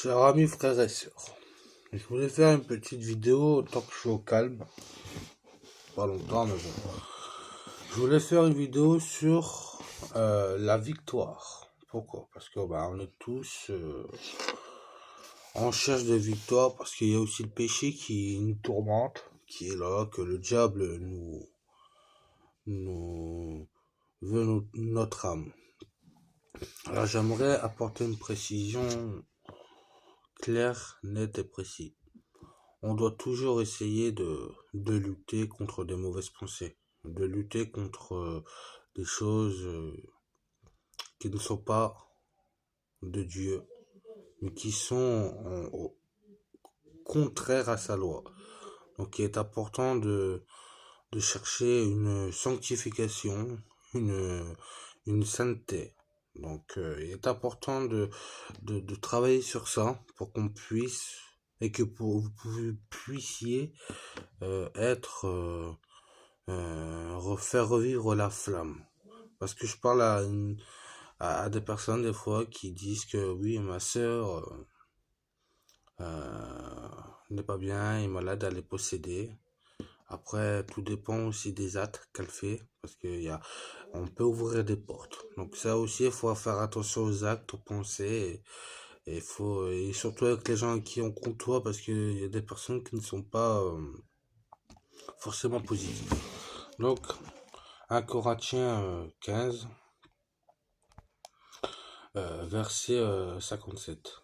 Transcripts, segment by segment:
Chers amis, frères et sœurs, je voulais faire une petite vidéo tant que je suis au calme. Pas longtemps, mais bon. Je voulais faire une vidéo sur la victoire. Pourquoi? Parce que on est tous en cherche de victoire, parce qu'il y a aussi le péché qui nous tourmente, qui est là, que le diable nous veut notre âme. Alors j'aimerais apporter une précision claire, nette et précise. On doit toujours essayer de lutter contre des mauvaises pensées, de lutter contre des choses qui ne sont pas de Dieu, mais qui sont contraires à sa loi. Donc il est important de chercher une sanctification, une sainteté. Donc il est important de travailler sur ça pour qu'on puisse, et que vous puissiez faire revivre la flamme. Parce que je parle à des personnes des fois qui disent que oui, ma sœur n'est pas bien, est malade, elle est possédée. Après, tout dépend aussi des actes qu'elle fait, parce on peut ouvrir des portes. Donc ça aussi, il faut faire attention aux actes, aux pensées, et surtout avec les gens qui ont contre toi, parce qu'il y a des personnes qui ne sont pas forcément positives. Donc, 1 Corinthiens 15, verset 57.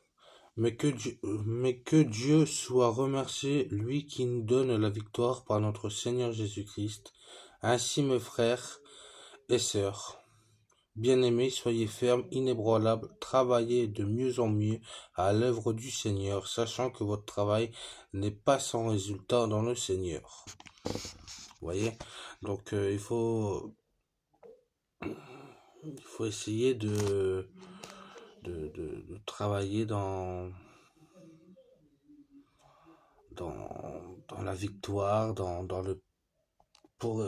Mais que Dieu soit remercié, lui qui nous donne la victoire par notre Seigneur Jésus-Christ. Ainsi, mes frères et sœurs, bien-aimés, soyez fermes, inébranlables, travaillez de mieux en mieux à l'œuvre du Seigneur, sachant que votre travail n'est pas sans résultat dans le Seigneur. Vous voyez? Donc, il faut essayer de travailler dans la victoire, pour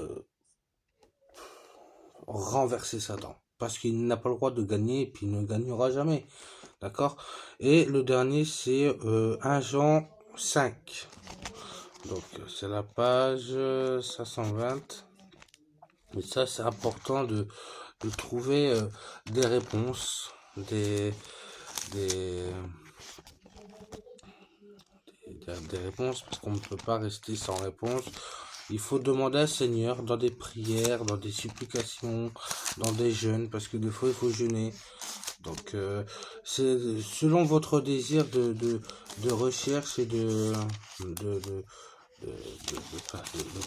renverser Satan. Parce qu'il n'a pas le droit de gagner, et puis il ne gagnera jamais. D'accord? Et le dernier, c'est 1 Jean 5. Donc, c'est la page 520. Et ça, c'est important de trouver des réponses, des réponses, parce qu'on ne peut pas rester sans réponse. Il faut demander à Seigneur dans des prières, dans des supplications, dans des jeûnes, parce que des fois il faut jeûner. Donc c'est selon votre désir de recherche et de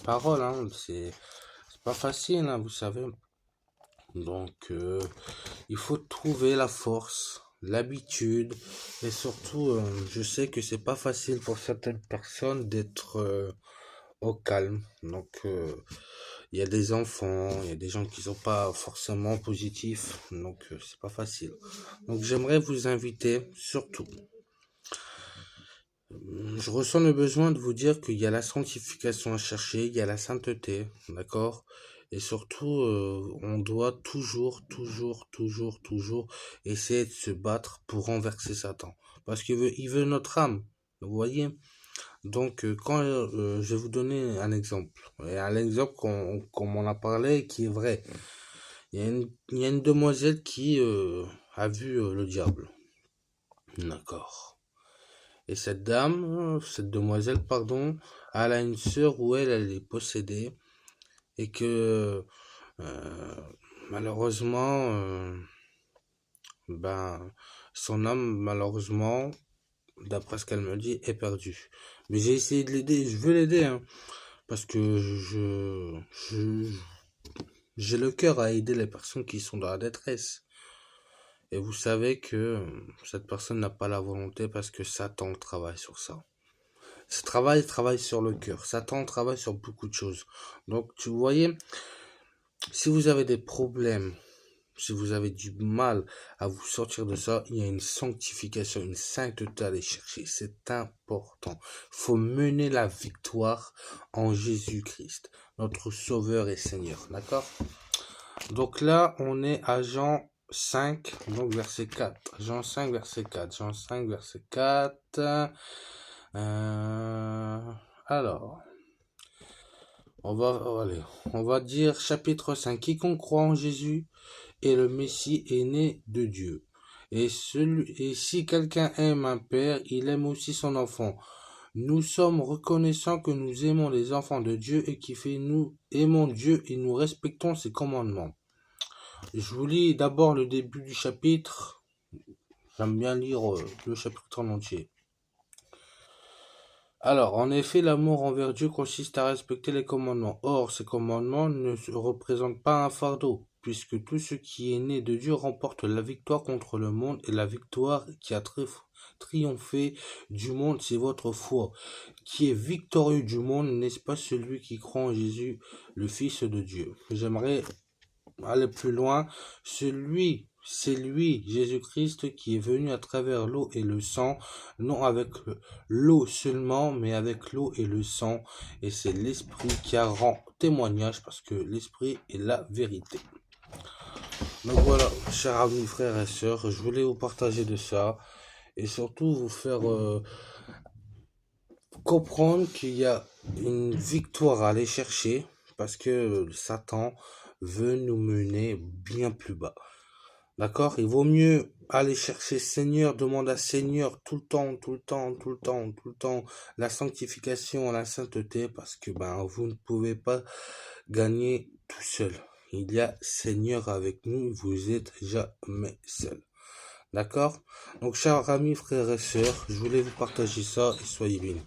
parole, hein. C'est pas facile, hein, vous savez. Donc il faut trouver la force, l'habitude, et surtout je sais que c'est pas facile pour certaines personnes d'être au calme. Donc il y a des enfants, il y a des gens qui sont pas forcément positifs, donc c'est pas facile. Donc j'aimerais vous inviter surtout. Je ressens le besoin de vous dire qu'il y a la sanctification à chercher, il y a la sainteté, d'accord? Et surtout, on doit toujours essayer de se battre pour renverser Satan. Parce il veut notre âme, vous voyez? Donc, quand je vais vous donner un exemple, et un exemple qu'on m'en a parlé qui est vrai. Il y a une demoiselle qui a vu le diable, d'accord? Et cette demoiselle, pardon, elle a une sœur où elle est possédée, et que malheureusement, son âme, malheureusement, d'après ce qu'elle me dit, est perdue. Mais j'ai essayé de l'aider, je veux l'aider, hein, parce que j'ai le cœur à aider les personnes qui sont dans la détresse. Et vous savez que cette personne n'a pas la volonté, parce que Satan travaille sur ça. Ce travaille sur le cœur. Satan travaille sur beaucoup de choses. Donc, vous voyez, si vous avez des problèmes, si vous avez du mal à vous sortir de ça, il y a une sanctification, une sainteté à aller chercher. C'est important. Il faut mener la victoire en Jésus-Christ, notre Sauveur et Seigneur. D'accord? Donc là, on est à Jean 5, donc verset 4. Jean 5, verset 4. Jean 5, verset 4. Alors, on va dire chapitre 5. Quiconque croit en Jésus et le Messie est né de Dieu. Et si quelqu'un aime un père, il aime aussi son enfant. Nous sommes reconnaissants que nous aimons les enfants de Dieu et qui fait nous aimons Dieu et nous respectons ses commandements. Je vous lis d'abord le début du chapitre. J'aime bien lire le chapitre en entier. Alors, en effet, l'amour envers Dieu consiste à respecter les commandements. Or, ces commandements ne représentent pas un fardeau, puisque tout ce qui est né de Dieu remporte la victoire contre le monde, et la victoire qui a triomphé du monde, c'est votre foi. Qui est victorieux du monde, n'est-ce pas celui qui croit en Jésus, le Fils de Dieu? J'aimerais aller plus loin. C'est lui, Jésus-Christ, qui est venu à travers l'eau et le sang, non avec l'eau seulement, mais avec l'eau et le sang. Et c'est l'Esprit qui a rend témoignage, parce que l'Esprit est la vérité. Donc voilà, chers amis, frères et sœurs, je voulais vous partager de ça, et surtout vous faire comprendre qu'il y a une victoire à aller chercher, parce que Satan veut nous mener bien plus bas. D'accord? Il vaut mieux aller chercher Seigneur, demander à Seigneur tout le temps, la sanctification, la sainteté, parce que vous ne pouvez pas gagner tout seul. Il y a Seigneur avec nous, vous êtes jamais seul. D'accord? Donc, chers amis, frères et sœurs, je voulais vous partager ça et soyez bénis.